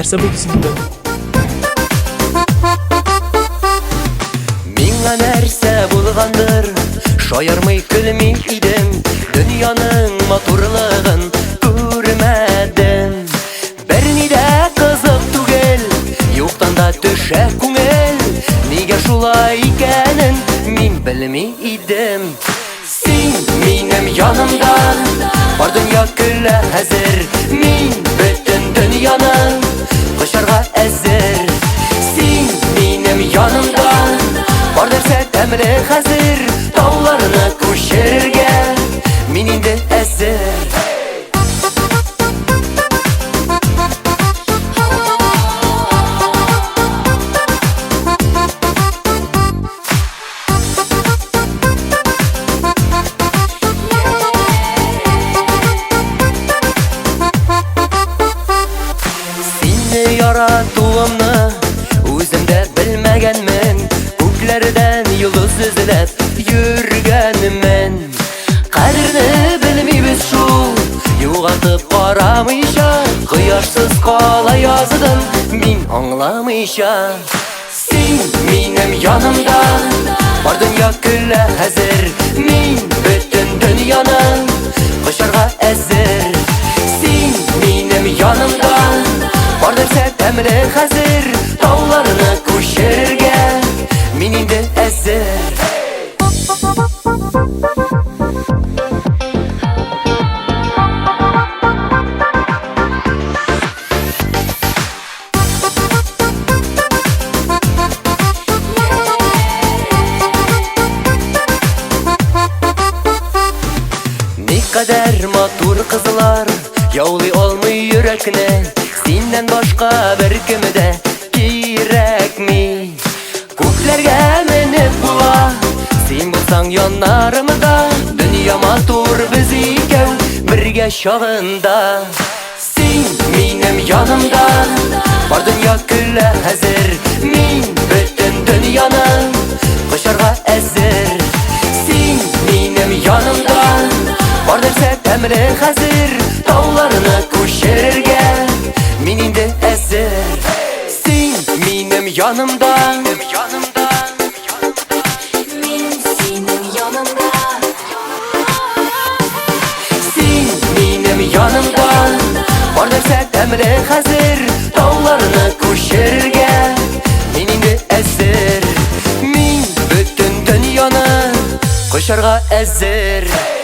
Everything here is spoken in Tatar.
нәрсе болды синде? Миңа нәрсә булгандыр, шаярмый көлми идем, дөньяның матурлыгын күрмәдем. Берни дә кызык түгел, юктан да төшә күңел, нигә шулай икәнен мин белми идем. Син минем янымда, бар дөнья көлә хәзер, мин бөтен дөньяны кочарга әзер. Син минем янымда, бар нәрсә тәмле хәзер, тауларны күчерергә мин инде әзер. Яратуымны үзем дә белмәгәнмен, күкләрдән йолдыз эзләп йөргәнмен. Кадерне белмибез шул, югатып карамыйча, кояшсыз кала яздым мин аңламыйча. Син минем янымда, бар дөнья көлә хәзер, мин бөтен дөньяны кочарга әзер. Син минем янымда, бар нәрсә тәмле хәзер, тауларны күчерергә мин инде әзер. Никадәр матур кызлар яулый алмый йөрәкне, синнән башка беркем дә кирәкми. Күкләргә менеп була, син булсаң яннарымда, дөнья матур без икәү бергә чагында. Син минем янымда, бар дөнья көлә хәзер, мин бөтен дөньяны кочарга әзер. Син минем янымда, бар нәрсә тәмле хәзер, тауларны күчерергә мин инде әзер. Син минем янымда, Мин синең яныңда. син минем янымда, бар нәрсә тәмле хәзер, тауларны күчерергә мин инде әзер. Мин бөтен дөньяны кочарга әзер.